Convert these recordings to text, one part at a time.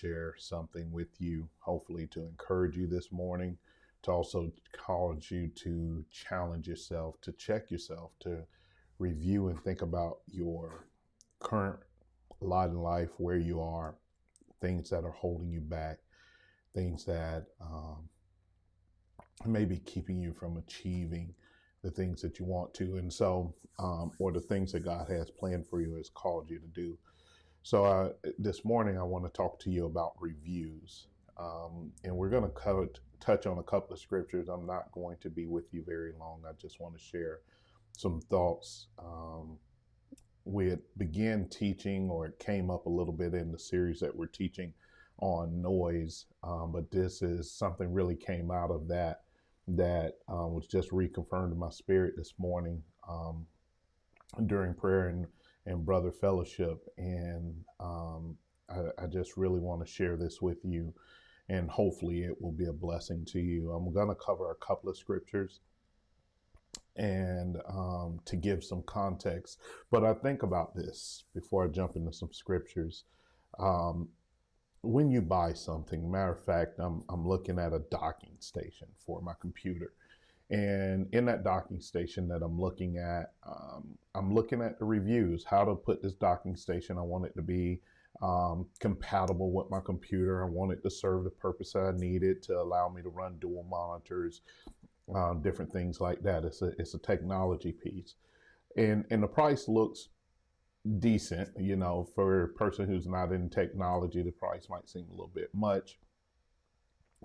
share something with you, hopefully to encourage you this morning, to also cause you to challenge yourself, to check yourself, to review and think about your current lot in life, where you are, things that are holding you back, things that may be keeping you from achieving the things that you want to. And so, or the things that God has planned for you, has called you to do. So this morning, I want to talk to you about reviews. And we're going to touch on a couple of scriptures. I'm not going to be with you very long. I just want to share some thoughts. We had began teaching, or it came up a little bit in the series that we're teaching on noise. But this is something really came out of that was just reconfirmed in my spirit this morning during prayer and brother fellowship. And I just really want to share this with you, and hopefully it will be a blessing to you. I'm going to cover a couple of scriptures and to give some context. But I think about this before I jump into some scriptures. When you buy something, matter of fact, I'm looking at a docking station for my computer. And in that docking station that I'm looking at the reviews, how to put this docking station. I want it to be compatible with my computer. I want it to serve the purpose that I need it to, allow me to run dual monitors, different things like that. It's a technology piece. And the price looks decent, for a person who's not in technology. The price might seem a little bit much.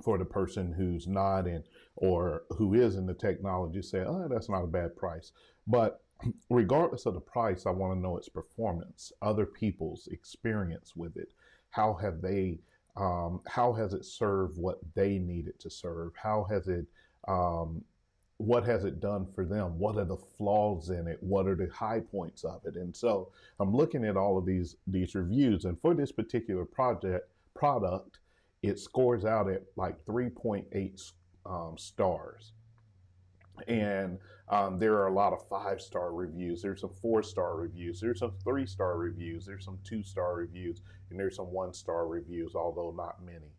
For the person who's not in, or who is in the technology, say, oh, that's not a bad price. But regardless of the price, I want to know its performance, other people's experience with it. How have they, how has it served what they needed to serve? How has it, what has it done for them? What are the flaws in it? What are the high points of it? And so I'm looking at all of these reviews, and for this particular product, it scores out at like 3.8 stars. And there are a lot of 5-star reviews. There's some 4-star reviews. There's some 3-star reviews. There's some 2-star reviews. And there's some 1-star reviews, although not many.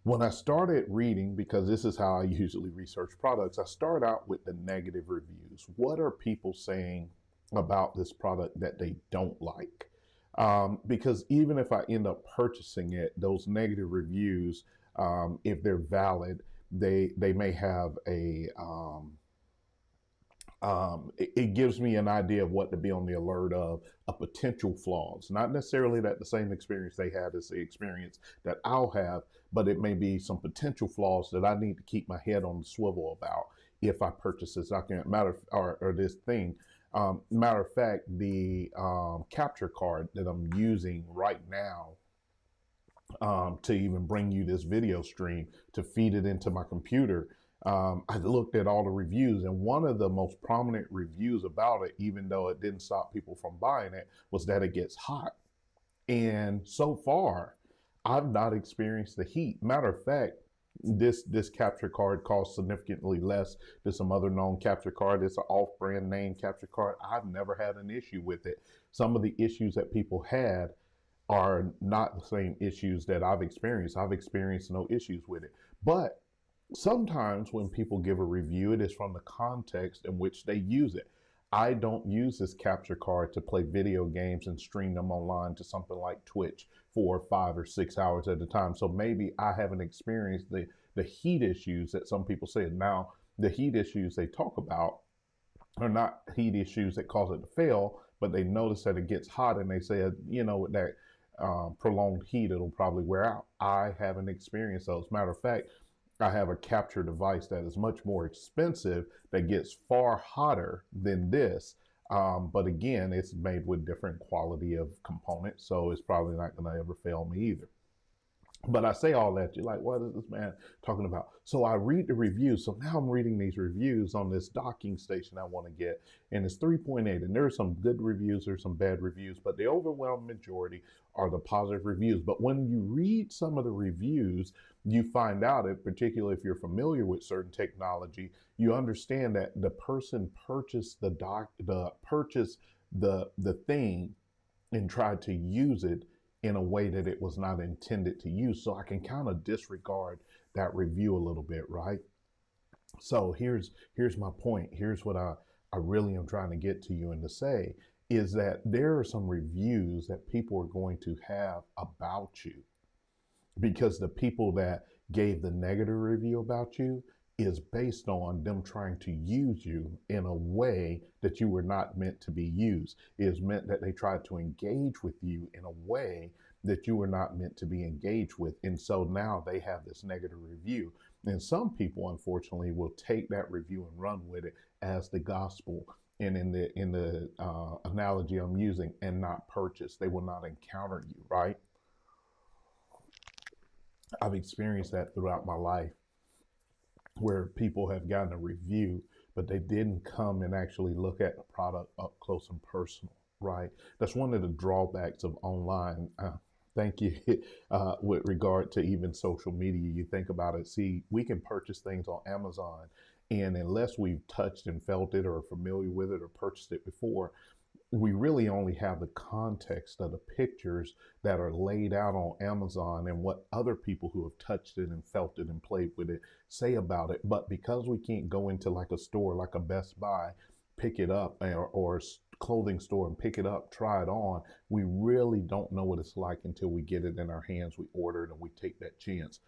When I started reading, because this is how I usually research products, I start out with the negative reviews. What are people saying about this product that they don't like? Because even if I end up purchasing it, those negative reviews, if they're valid, they may have it gives me an idea of what to be on the alert of, a potential flaws. Not necessarily that the same experience they had is the experience that I'll have, but it may be some potential flaws that I need to keep my head on the swivel about if I purchase this document, or this thing. Matter of fact, the capture card that I'm using right now to even bring you this video stream, to feed it into my computer, I looked at all the reviews, and one of the most prominent reviews about it, even though it didn't stop people from buying it, was that it gets hot. And so far, I've not experienced the heat. Matter of fact, this capture card costs significantly less than some other known capture card. It's an off-brand name capture card. I've never had an issue with it. Some of the issues that people had are not the same issues that I've experienced. I've experienced no issues with it. But sometimes when people give a review, it is from the context in which they use it. I don't use this capture card to play video games and stream them online to something like Twitch for 5 or 6 hours at a time. So maybe I haven't experienced the heat issues that some people say. Now, the heat issues they talk about are not heat issues that cause it to fail, but they notice that it gets hot, and they said, with that prolonged heat, it'll probably wear out. I haven't experienced those. Matter of fact, I have a capture device that is much more expensive that gets far hotter than this. But again, it's made with different quality of components, so it's probably not going to ever fail me either. But I say all that, you're like, what is this man talking about? So I read the reviews. So now I'm reading these reviews on this docking station I want to get, and it's 3.8. And there are some good reviews, there's some bad reviews, but the overwhelming majority are the positive reviews. But when you read some of the reviews, you find out, particularly if you're familiar with certain technology, you understand that the person purchased the thing and tried to use it in a way that it was not intended to use. So I can kind of disregard that review a little bit, right? So here's my point. Here's what I really am trying to get to you and to say is that there are some reviews that people are going to have about you, because the people that gave the negative review about you is based on them trying to use you in a way that you were not meant to be used. It is meant that they tried to engage with you in a way that you were not meant to be engaged with. And so now they have this negative review. And some people, unfortunately, will take that review and run with it as the gospel. And in the analogy I'm using, and not purchase, they will not encounter you, right? I've experienced that throughout my life where people have gotten a review, but they didn't come and actually look at the product up close and personal, right? That's one of the drawbacks of online. Thank you. With regard to even social media, you think about it. See, we can purchase things on Amazon, and unless we've touched and felt it or are familiar with it or purchased it before, we really only have the context of the pictures that are laid out on Amazon and what other people who have touched it and felt it and played with it say about it. But because we can't go into like a store like a Best Buy, pick it up, or a clothing store and pick it up, try it on, we really don't know what it's like until we get it in our hands, we order it, and we take that chance.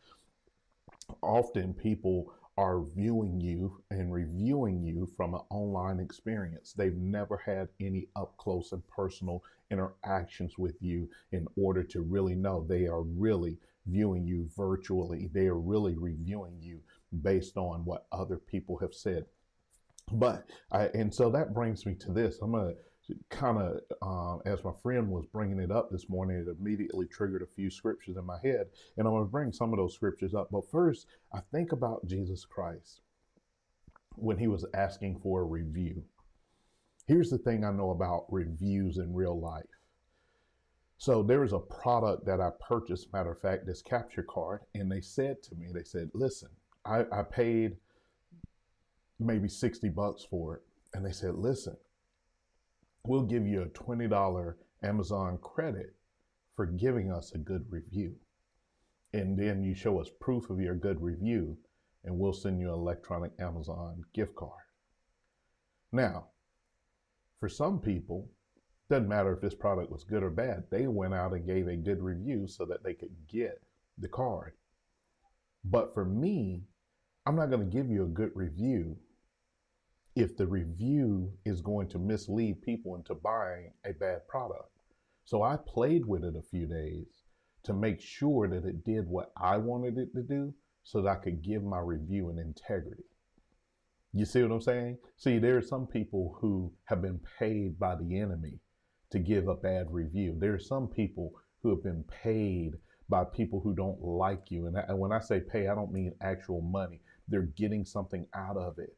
Often people are viewing you and reviewing you from an online experience. They've never had any up close and personal interactions with you in order to really know. They are really viewing you virtually. They are really reviewing you based on what other people have said. And so that brings me to this. I'm going to kind of, as my friend was bringing it up this morning, it immediately triggered a few scriptures in my head. And I'm going to bring some of those scriptures up. But first, I think about Jesus Christ when he was asking for a review. Here's the thing I know about reviews in real life. So there was a product that I purchased, matter of fact, this capture card. And they said to me, they said, listen, I paid maybe $60 for it. And they said, listen, we'll give you a $20 Amazon credit for giving us a good review. And then you show us proof of your good review, and we'll send you an electronic Amazon gift card. Now, for some people, doesn't matter if this product was good or bad, they went out and gave a good review so that they could get the card. But for me, I'm not going to give you a good review if the review is going to mislead people into buying a bad product. So I played with it a few days to make sure that it did what I wanted it to do so that I could give my review an integrity. You see what I'm saying? See, there are some people who have been paid by the enemy to give a bad review. There are some people who have been paid by people who don't like you. And when I say pay, I don't mean actual money. They're getting something out of it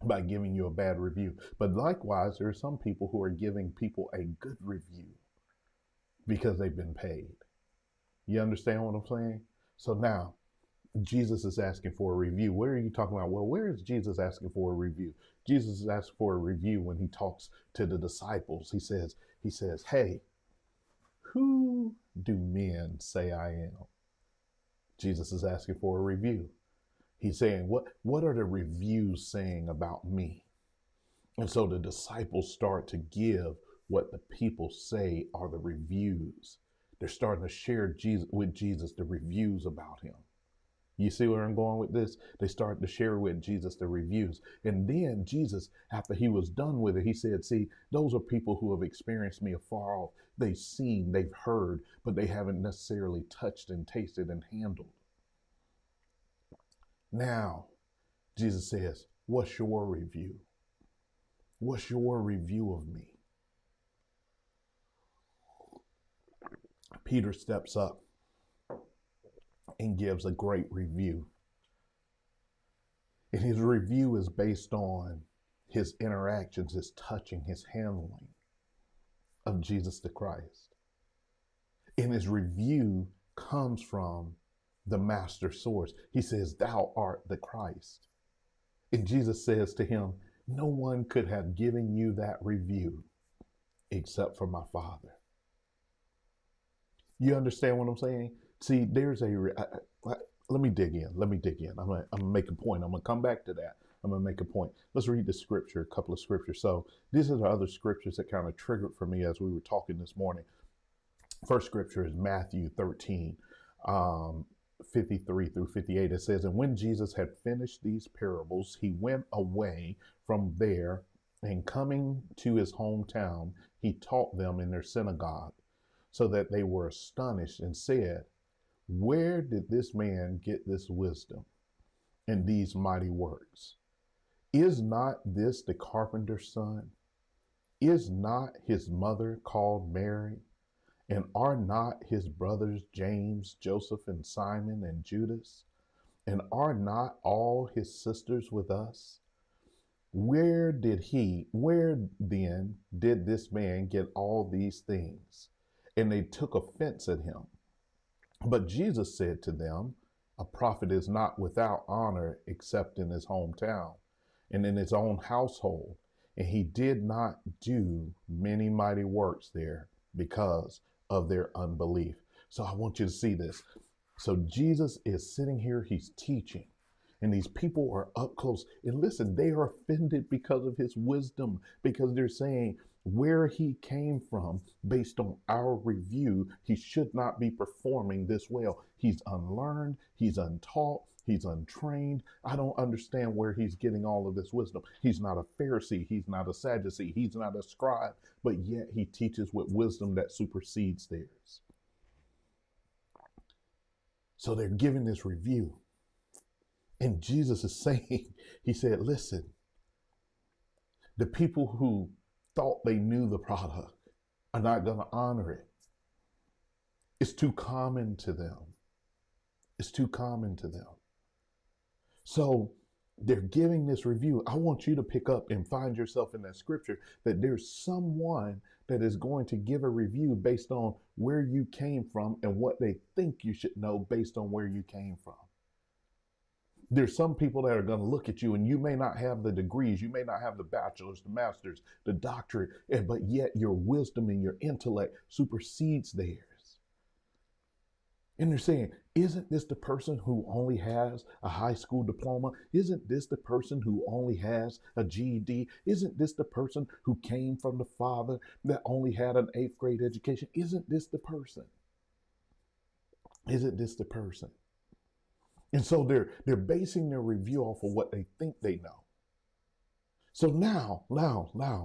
by giving you a bad review. But likewise, there are some people who are giving people a good review because they've been paid. You understand what I'm saying? So now, Jesus is asking for a review. Where are you talking about? Well, where is Jesus asking for a review? Jesus is asking for a review when he talks to the disciples. He says, hey, who do men say I am? Jesus is asking for a review. He's saying, what are the reviews saying about me? And so the disciples start to give what the people say are the reviews. They're starting to share with Jesus the reviews about him. You see where I'm going with this? They started to share with Jesus the reviews. And then Jesus, after he was done with it, he said, see, those are people who have experienced me afar off. They've seen, they've heard, but they haven't necessarily touched and tasted and handled. Now, Jesus says, what's your review? What's your review of me? Peter steps up and gives a great review. And his review is based on his interactions, his touching, his handling of Jesus the Christ. And his review comes from the master source. He says, thou art the Christ. And Jesus says to him, no one could have given you that review except for my Father. You understand what I'm saying? See, there's let me dig in. Let me dig in. I'm gonna make a point. I'm gonna come back to that. I'm gonna make a point. Let's read the scripture, a couple of scriptures. So these are the other scriptures that kind of triggered for me as we were talking this morning. First scripture is Matthew 13, um, 53 through 58. It says, "And when Jesus had finished these parables, he went away from there, and coming to his hometown, he taught them in their synagogue, so that they were astonished and said, 'Where did this man get this wisdom and these mighty works? Is not this the carpenter's son? Is not his mother called Mary? And are not his brothers James, Joseph, and Simon, and Judas? And are not all his sisters with us? Where then did this man get all these things?' And they took offense at him. But Jesus said to them, 'A prophet is not without honor except in his hometown and in his own household.' And he did not do many mighty works there because of their unbelief." So I want you to see this. So Jesus is sitting here, he's teaching, and these people are up close. And listen, they are offended because of his wisdom, because they're saying where he came from, based on our review, he should not be performing this well. He's unlearned, he's untaught, he's untrained. I don't understand where he's getting all of this wisdom. He's not a Pharisee, he's not a Sadducee, he's not a scribe, but yet he teaches with wisdom that supersedes theirs. So they're giving this review. And Jesus is saying, he said, listen, the people who thought they knew the product are not going to honor it. It's too common to them. It's too common to them. So they're giving this review. I want you to pick up and find yourself in that scripture that there's someone that is going to give a review based on where you came from and what they think you should know based on where you came from. There's some people that are going to look at you, and you may not have the degrees, you may not have the bachelor's, the master's, the doctorate, but yet your wisdom and your intellect supersedes theirs. And they're saying, isn't this the person who only has a high school diploma? Isn't this the person who only has a GED? Isn't this the person who came from the father that only had an 8th grade education? Isn't this the person? Isn't this the person? And so they're basing their review off of what they think they know. So now,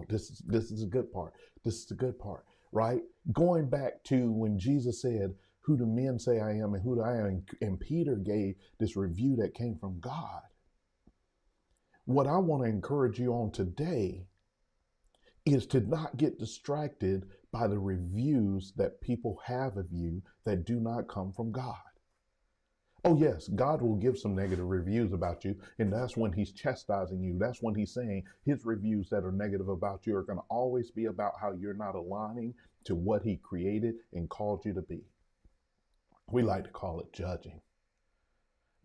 this is a good part. This is the good part, right? Going back to when Jesus said, "Who do men say I am and who do I am?" And Peter gave this review that came from God. What I want to encourage you on today is to not get distracted by the reviews that people have of you that do not come from God. Oh, yes, God will give some negative reviews about you, and that's when he's chastising you. That's when he's saying his reviews that are negative about you are going to always be about how you're not aligning to what he created and called you to be. We like to call it judging.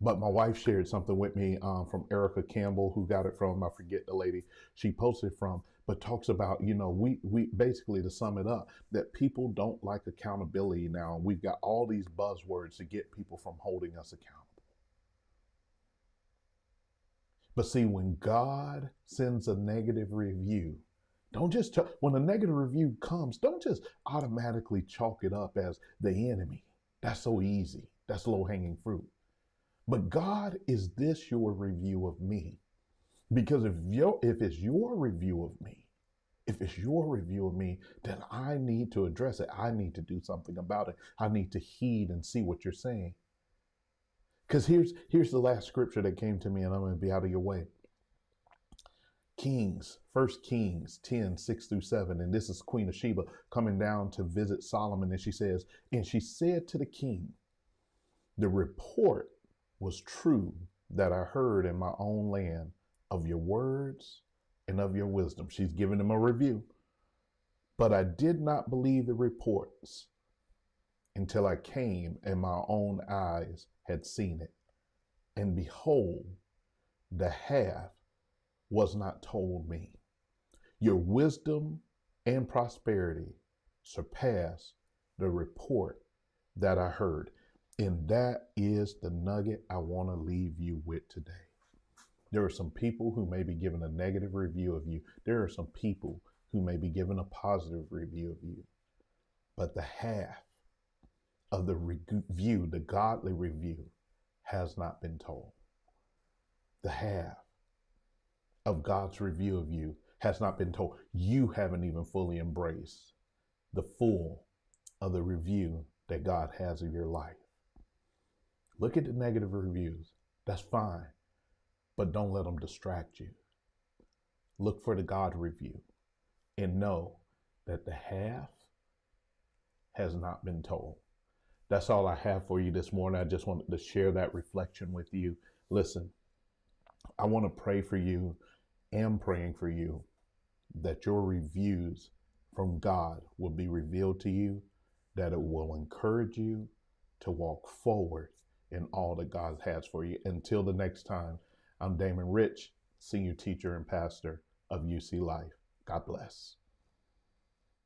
But my wife shared something with me from Erica Campbell, who got it from, I forget the lady she posted from, but talks about, we basically, to sum it up, that people don't like accountability now. We've got all these buzzwords to get people from holding us accountable. But see, when God sends a negative review, when a negative review comes, don't just automatically chalk it up as the enemy. That's so easy. That's low-hanging fruit. But God, is this your review of me? Because if it's your review of me, then I need to address it. I need to do something about it. I need to heed and see what you're saying. Because here's the last scripture that came to me, and I'm going to be out of your way. Kings, 1 Kings 10, 6 through 7. And this is Queen of Sheba coming down to visit Solomon. And she says, "And she said to the king, the report was true that I heard in my own land of your words and of your wisdom." She's giving him a review. "But I did not believe the reports until I came and my own eyes had seen it. And behold, the half was not told me. Your wisdom and prosperity surpass the report that I heard. And that is the nugget I want to leave you with today. There are some people who may be giving a negative review of you. There are some people who may be giving a positive review of you. But the half of the review, the godly review, has not been told. The half of God's review of you has not been told. You haven't even fully embraced the full of the review that God has of your life. Look at the negative reviews. That's fine. But don't let them distract you. Look for the God review and know that the half has not been told. That's all I have for you this morning. I just wanted to share that reflection with you. Listen, I want to pray for you, am praying for you, that your reviews from God will be revealed to you, that it will encourage you to walk forward in all that God has for you. Until the next time, I'm Damon Rich, Senior Teacher and Pastor of UcLiFe. God bless.